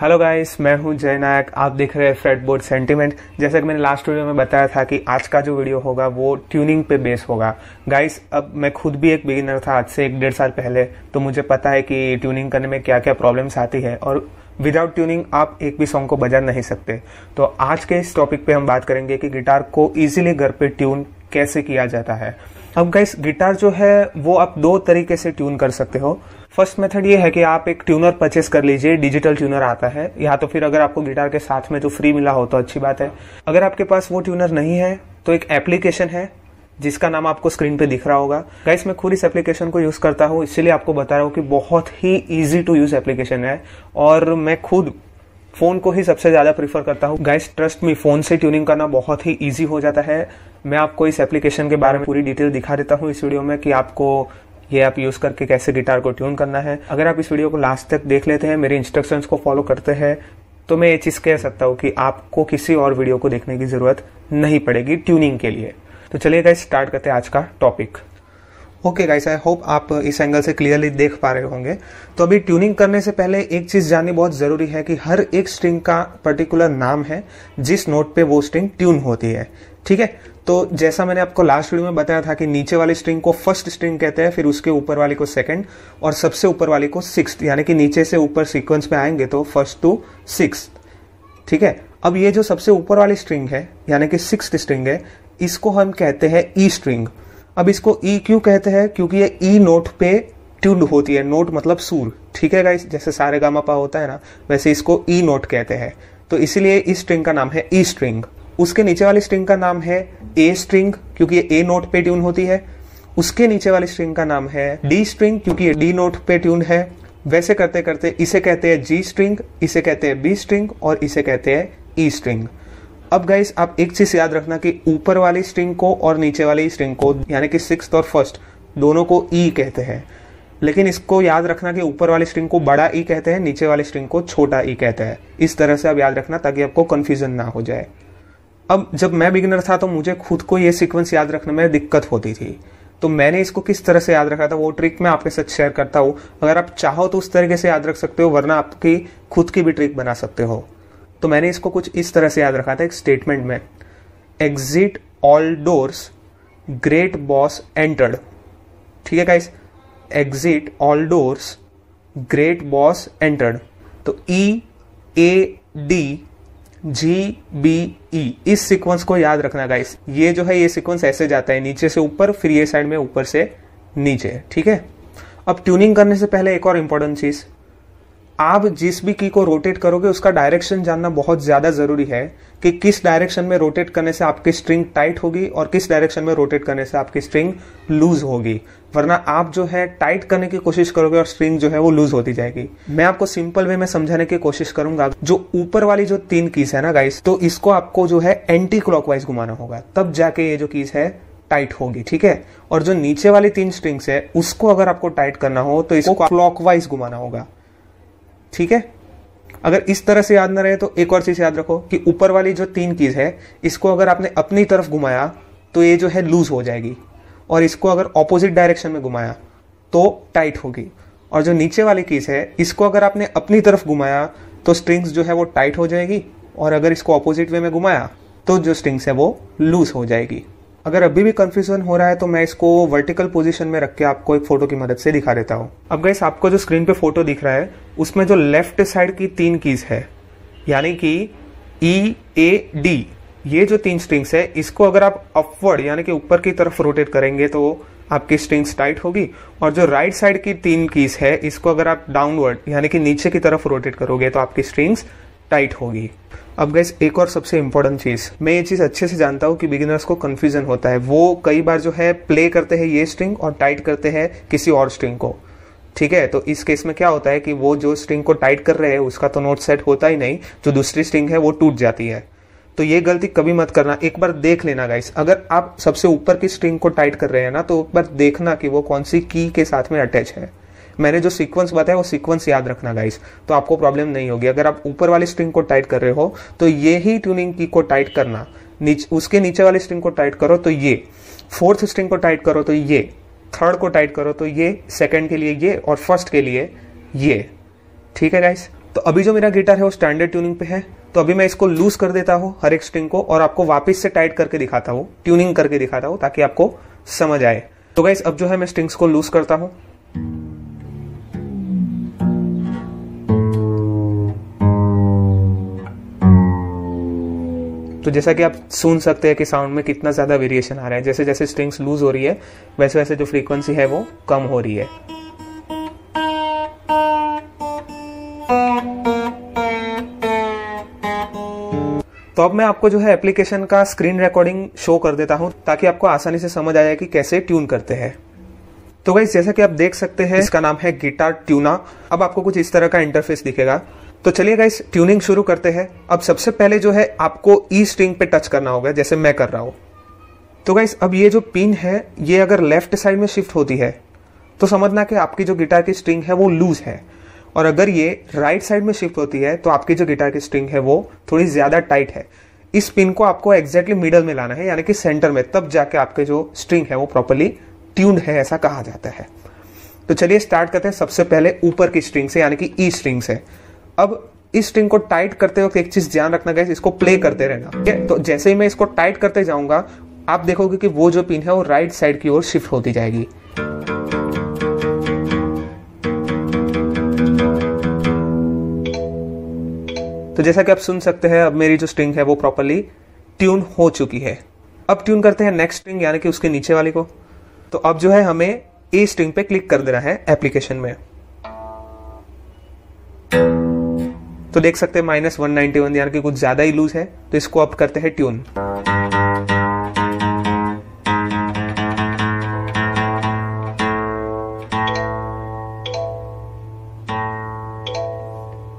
Hello guys, मैं हूं जय नायक। आप देख रहे हैं फ्रेटबोर्ड सेंटीमेंट। जैसा कि मैंने लास्ट वीडियो में बताया था कि आज का जो वीडियो होगा वो ट्यूनिंग पे बेस होगा। गाइस, अब मैं खुद भी एक बिगिनर था आज से 1-1.5 साल पहले, तो मुझे पता है कि ट्यूनिंग करने में क्या क्या प्रॉब्लम्स आती है और विदाउट ट्यूनिंग आप एक भी सॉन्ग को बजा नहीं सकते। तो आज के इस टॉपिक पे हम बात करेंगे कि गिटार को इजीली घर पे ट्यून कैसे किया जाता है। अब गाइस, गिटार जो है वो आप 2 तरीके से ट्यून कर सकते हो। फर्स्ट मेथड ये है कि आप एक ट्यूनर परचेस कर लीजिए, डिजिटल ट्यूनर आता है, या तो फिर अगर आपको गिटार के साथ में जो फ्री मिला हो तो अच्छी बात है। अगर आपके पास वो ट्यूनर नहीं है तो एक एप्लीकेशन है जिसका नाम आपको स्क्रीन पे दिख रहा होगा। गाइस, मैं खुद इस एप्लीकेशन को यूज करता हूँ, इसीलिए आपको बता रहा हूँ कि बहुत ही इजी टू यूज एप्लीकेशन है और मैं खुद फोन को ही सबसे ज्यादा प्रीफर करता हूँ। गाइस, ट्रस्ट मी, फोन से ट्यूनिंग करना बहुत ही इजी हो जाता है। मैं आपको इस एप्लीकेशन के बारे में पूरी डिटेल दिखा देता हूँ इस वीडियो में कि आपको ये ऐप यूज करके कैसे गिटार को ट्यून करना है। अगर आप इस वीडियो को लास्ट तक देख लेते हैं, मेरे इंस्ट्रक्शंस को फॉलो करते हैं, तो मैं ये चीज कह सकता हूँ कि आपको किसी और वीडियो को देखने की जरूरत नहीं पड़ेगी ट्यूनिंग के लिए। तो चलिए गाइस, स्टार्ट करते हैं आज का topic. Okay guys, I hope आप इस एंगल से क्लियरली देख पा रहे होंगे। तो अभी ट्यूनिंग करने से पहले एक चीज जाननी बहुत जरूरी है कि हर एक स्ट्रिंग का पर्टिकुलर नाम है जिस नोट पे वो स्ट्रिंग ट्यून होती है। ठीक है, तो जैसा मैंने आपको लास्ट वीडियो में बताया था कि नीचे वाली स्ट्रिंग को फर्स्ट स्ट्रिंग कहते हैं, फिर उसके ऊपर वाली को सेकंड और सबसे ऊपर वाली को सिक्स्थ, यानी कि नीचे से ऊपर सीक्वेंस में आएंगे तो फर्स्ट टू सिक्स्थ। ठीक है, अब ये जो सबसे ऊपर वाली स्ट्रिंग है यानी कि सिक्स्थ स्ट्रिंग है, इसको हम कहते हैं ई स्ट्रिंग। अब इसको ई क्यों कहते हैं? क्योंकि ये ई नोट पे ट्यून्ड होती है। नोट मतलब सुर। ठीक है गाइस, जैसे सारे गामा पा होता है ना, वैसे इसको ई नोट कहते हैं, तो इसीलिए इस स्ट्रिंग का नाम है ई स्ट्रिंग। उसके नीचे वाली स्ट्रिंग का नाम है ए स्ट्रिंग, क्योंकि ये ए नोट पे ट्यून होती है। उसके नीचे वाली स्ट्रिंग का नाम है डी स्ट्रिंग, क्योंकि ये डी नोट पे ट्यून है। वैसे करते करते इसे कहते हैं जी स्ट्रिंग, इसे कहते हैं बी स्ट्रिंग और इसे कहते हैं ई स्ट्रिंग। अब गाइस, आप एक चीज याद रखना कि ऊपर वाली स्ट्रिंग को और नीचे वाली स्ट्रिंग को यानी कि सिक्स्थ और फर्स्ट दोनों को ई कहते हैं, लेकिन इसको याद रखना कि ऊपर वाली स्ट्रिंग को बड़ा ई कहते हैं, नीचे वाली स्ट्रिंग को छोटा ई कहते हैं। इस तरह से आप याद रखना ताकि आपको कंफ्यूजन ना हो जाए। अब जब मैं बिगिनर था तो मुझे खुद को ये सीक्वेंस याद रखने में दिक्कत होती थी, तो मैंने इसको किस तरह से याद रखा था वो ट्रिक मैं आपके साथ शेयर करता हूँ। अगर आप चाहो तो उस तरीके से याद रख सकते हो, वरना आपकी खुद की भी ट्रिक बना सकते हो। तो मैंने इसको कुछ इस तरह से याद रखा था एक स्टेटमेंट में, exit all doors, great boss entered. ठीक है guys, exit all doors, great boss entered. तो ई A D G B E, इस सीक्वेंस को याद रखना गाइस। ये जो है ये सीक्वेंस ऐसे जाता है, नीचे से ऊपर, फिर ये साइड में ऊपर से नीचे। ठीक है, अब ट्यूनिंग करने से पहले एक और इंपॉर्टेंट चीज, आप जिस भी की को रोटेट करोगे उसका डायरेक्शन जानना बहुत ज्यादा जरूरी है कि किस डायरेक्शन में रोटेट करने से आपकी स्ट्रिंग टाइट होगी और किस डायरेक्शन में रोटेट करने से आपकी स्ट्रिंग लूज होगी। वरना आप जो है टाइट करने की कोशिश करोगे और स्ट्रिंग जो है वो लूज होती जाएगी। मैं आपको सिंपल वे में समझाने की कोशिश करूंगा। जो ऊपर वाली जो 3 कीज है ना गाइस, तो इसको आपको जो है एंटी क्लॉकवाइज घुमाना होगा, तब जाके ये जो कीज है टाइट होगी। ठीक है, और जो नीचे वाली 3 स्ट्रिंग्स है उसको अगर आपको टाइट करना हो तो इसको क्लॉकवाइज घुमाना होगा। ठीक है, अगर इस तरह से याद ना रहे तो एक और चीज याद रखो कि ऊपर वाली जो 3 कीज है इसको अगर आपने अपनी तरफ घुमाया तो ये जो है लूज हो जाएगी, और इसको अगर ऑपोजिट डायरेक्शन में घुमाया तो टाइट होगी। और जो नीचे वाली कीज है इसको अगर आपने अपनी तरफ घुमाया तो स्ट्रिंग्स जो है वो टाइट हो जाएगी, और अगर इसको ऑपोजिट वे में घुमाया तो जो स्ट्रिंग्स है वो लूज हो जाएगी। अगर अभी भी कंफ्यूजन हो रहा है तो मैं इसको वर्टिकल पोजीशन में रख के आपको एक फोटो की मदद से दिखा देता हूँ। अब गाइस, आपको जो स्क्रीन पे फोटो दिख रहा है उसमें जो लेफ्ट साइड की 3 कीज है यानी कि ई ए डी, ये जो 3 स्ट्रिंग्स है इसको अगर आप अपवर्ड यानी कि ऊपर की तरफ रोटेट करेंगे तो आपकी स्ट्रिंग्स टाइट होगी, और जो राइट साइड की 3 कीज है इसको अगर आप डाउनवर्ड यानी कि नीचे की तरफ रोटेट करोगे तो आपकी स्ट्रिंग्स टाइट होगी। अब गाइस, एक और सबसे इंपॉर्टेंट चीज, मैं ये चीज अच्छे से जानता हूँ कि बिगिनर्स को कंफ्यूजन होता है। वो कई बार जो है प्ले करते हैं ये स्ट्रिंग और टाइट करते हैं किसी और स्ट्रिंग को। ठीक है, तो इस केस में क्या होता है कि वो जो स्ट्रिंग को टाइट कर रहे हैं उसका तो नोट सेट होता ही नहीं, जो दूसरी स्ट्रिंग है वो टूट जाती है। तो ये गलती कभी मत करना। एक बार देख लेना गाइस, अगर आप सबसे ऊपर की स्ट्रिंग को टाइट कर रहे हैं ना, तो एक बार देखना कि वो कौन सी की के साथ में अटैच है। मैंने जो सीक्वेंस बताया वो सीक्वेंस याद रखना गाइस, तो आपको प्रॉब्लम नहीं होगी। अगर आप ऊपर वाली स्ट्रिंग को टाइट कर रहे हो तो ये ही ट्यूनिंग की को टाइट करना, उसके नीचे वाली स्ट्रिंग को टाइट करो तो ये, फोर्थ स्ट्रिंग को टाइट करो तो ये, थर्ड को टाइट करो तो ये, सेकंड के लिए ये और फर्स्ट के लिए ये। ठीक है गाइस, तो अभी जो मेरा गिटार है वो स्टैंडर्ड ट्यूनिंग पे है, तो अभी मैं इसको लूज कर देता हूँ हर एक स्ट्रिंग को और आपको वापस से टाइट करके दिखाता हूँ, ट्यूनिंग करके दिखाता हूँ ताकि आपको समझ आए। तो गाइस अब जो है मैं स्ट्रिंग्स को लूज करता हूँ। तो जैसा कि आप सुन सकते हैं कि साउंड में कितना ज्यादा वेरिएशन आ रहा है। जैसे जैसे स्ट्रिंग्स लूज हो रही है वैसे वैसे जो फ्रीक्वेंसी है वो कम हो रही है। तो अब मैं आपको जो है एप्लीकेशन का स्क्रीन रिकॉर्डिंग शो कर देता हूं ताकि आपको आसानी से समझ आ जाए कि कैसे ट्यून करते हैं। तो गाइस जैसा कि आप देख सकते हैं इसका नाम है गिटार ट्यूना। अब आपको कुछ इस तरह का इंटरफेस दिखेगा। तो चलिए गाइस ट्यूनिंग शुरू करते हैं। अब सबसे पहले जो है आपको ई स्ट्रिंग पे टच करना होगा जैसे मैं कर रहा हूं। तो गाइस अब ये जो पिन है ये अगर लेफ्ट साइड में शिफ्ट होती है तो समझना कि आपकी जो गिटार की स्ट्रिंग है वो लूज है, और अगर ये राइट साइड में शिफ्ट होती है तो आपकी जो गिटार की स्ट्रिंग है वो थोड़ी ज्यादा टाइट है। इस पिन को आपको एग्जैक्टली मिडल में लाना है, यानी कि सेंटर में, तब जाके आपके जो स्ट्रिंग है वो प्रॉपर्ली ट्यून्ड है ऐसा कहा जाता है। तो चलिए स्टार्ट करते हैं सबसे पहले ऊपर की स्ट्रिंग से, यानी कि ई स्ट्रिंग से। अब इस स्ट्रिंग को टाइट करते वक्त एक चीज ध्यान रखना गाइस, इसको प्ले करते रहना, ठीक है। तो जैसे ही मैं इसको टाइट करते जाऊंगा आप देखोगे कि वो जो पिन है वो राइट साइड की ओर शिफ्ट होती जाएगी। तो जैसा कि आप सुन सकते हैं अब मेरी जो स्ट्रिंग है वो प्रॉपर्ली ट्यून हो चुकी है। अब ट्यून करते हैं नेक्स्ट स्ट्रिंग यानी कि उसके नीचे वाली को। तो अब जो है हमें ए स्ट्रिंग पे क्लिक कर देना है एप्लीकेशन में। तो देख सकते हैं -191 यानी कि कुछ ज्यादा ही लूज है, तो इसको अब करते हैं ट्यून।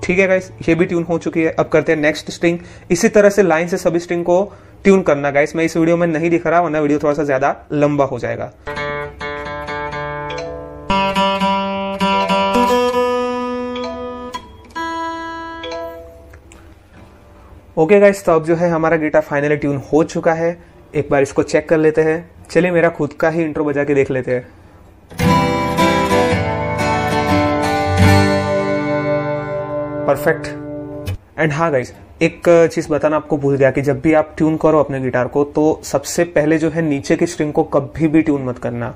ठीक है गाइस, ये भी ट्यून हो चुकी है। अब करते हैं नेक्स्ट स्ट्रिंग। इसी तरह से लाइन से सभी स्ट्रिंग को ट्यून करना गाइस। मैं इस वीडियो में नहीं दिखा रहा वरना वीडियो थोड़ा सा ज्यादा लंबा हो जाएगा। ओके गाइस, तो अब जो है हमारा गिटार फाइनली ट्यून हो चुका है। एक बार इसको चेक कर लेते हैं। चलिए मेरा खुद का ही इंट्रो बजा के देख लेते हैं। परफेक्ट। एंड हाँ गाइस, एक चीज बताना आपको भूल गया कि जब भी आप ट्यून करो अपने गिटार को तो सबसे पहले जो है नीचे की स्ट्रिंग को कभी भी ट्यून मत करना।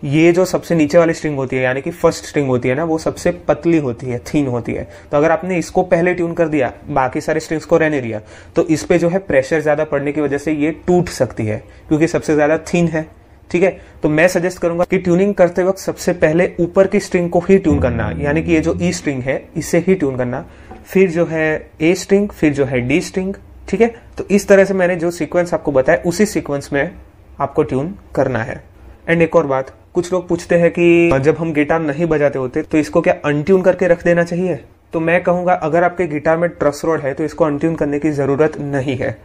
ये जो सबसे नीचे वाली स्ट्रिंग होती है यानी कि फर्स्ट स्ट्रिंग होती है ना, वो सबसे पतली होती है, थीन होती है। तो अगर आपने इसको पहले ट्यून कर दिया, बाकी सारे स्ट्रिंग्स को रहने दिया, तो इस पे जो है प्रेशर ज्यादा पड़ने की वजह से ये टूट सकती है क्योंकि सबसे ज्यादा थीन है। ठीक है, तो मैं सजेस्ट करूंगा कि ट्यूनिंग करते वक्त सबसे पहले ऊपर की स्ट्रिंग को ही ट्यून करना, यानी कि ये जो ई स्ट्रिंग है इसे ही ट्यून करना, फिर जो है ए स्ट्रिंग, फिर जो है डी स्ट्रिंग। ठीक है, तो इस तरह से मैंने जो सीक्वेंस आपको बताया उसी सीक्वेंस में आपको ट्यून करना है। एंड एक और बात, कुछ लोग पूछते हैं कि जब हम गिटार नहीं बजाते होते तो इसको क्या अनट्यून करके रख देना चाहिए? तो मैं कहूंगा अगर आपके गिटार में ट्रस रोड है तो इसको अनट्यून करने की जरूरत नहीं है।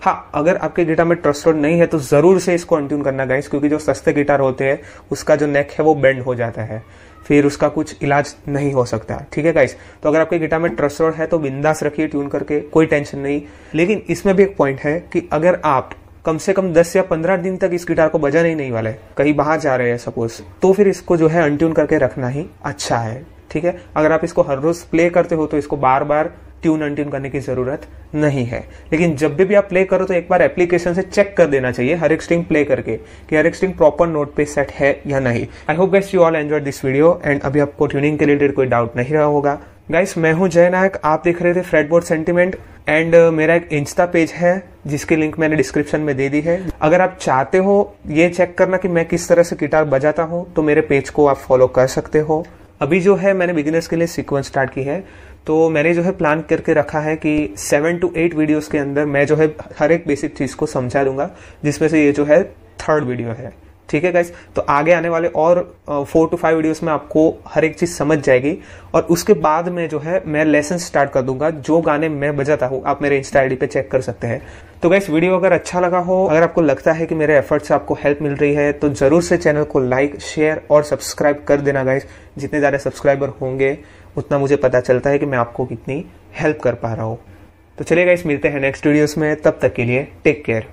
हाँ, अगर आपके गिटार में ट्रस रोड नहीं है तो जरूर से इसको अनट्यून करना गाइस, क्योंकि जो सस्ते गिटार होते हैं उसका जो नेक है वो बेंड हो जाता है, फिर उसका कुछ इलाज नहीं हो सकता। ठीक है गाइस, तो अगर आपके गिटार में ट्रस रोड है तो बिंदास रखिए ट्यून करके, कोई टेंशन नहीं। लेकिन इसमें भी एक पॉइंट है कि अगर आप कम से कम 10 या 15 दिन तक इस गिटार को बजाने ही नहीं वाले, कहीं बाहर जा रहे हैं सपोज, तो फिर इसको जो है अनट्यून करके रखना ही अच्छा है। ठीक है, अगर आप इसको हर रोज प्ले करते हो तो इसको बार बार ट्यून अनट्यून करने की जरूरत नहीं है। लेकिन जब भी आप प्ले करो तो एक बार एप्लीकेशन से चेक कर देना चाहिए हर एक स्ट्रिंग प्ले करके कि हर एक स्ट्रिंग प्रॉपर नोट पे सेट है या नहीं। I hope guys you all enjoyed this video and अभी आपको ट्यूनिंग के रिलेटेड कोई डाउट नहीं रहा होगा। गाइस मैं हूं जय नायक, आप देख रहे थे फ्रेटबोर्ड सेंटिमेंट एंड मेरा एक इंस्टा पेज है जिसकी लिंक मैंने डिस्क्रिप्शन में दे दी है। अगर आप चाहते हो ये चेक करना कि मैं किस तरह से गिटार बजाता हूं तो मेरे पेज को आप फॉलो कर सकते हो। अभी जो है मैंने बिगिनर्स के लिए सीक्वेंस स्टार्ट की है, तो मैंने जो है प्लान करके रखा है कि 7 to 8 वीडियोस के अंदर मैं जो है हर एक बेसिक चीज को समझा दूंगा, जिसमें से ये जो है 3rd वीडियो है। ठीक है गाइस, तो आगे आने वाले और 4 to 5 वीडियोस में आपको हर एक चीज समझ जाएगी और उसके बाद में जो है मैं लेसन स्टार्ट कर दूंगा। जो गाने मैं बजाता हूँ आप मेरे इंस्टा आईडी पे चेक कर सकते हैं। तो गाइस वीडियो अगर अच्छा लगा हो, अगर आपको लगता है कि मेरे एफर्ट से आपको हेल्प मिल रही है तो जरूर से चैनल को लाइक, शेयर और सब्सक्राइब कर देना गाइस। जितने ज्यादा सब्सक्राइबर होंगे उतना मुझे पता चलता है कि मैं आपको कितनी हेल्प कर पा रहा हूँ। तो चलिए गाइस मिलते हैं नेक्स्ट वीडियोस में, तब तक के लिए टेक केयर।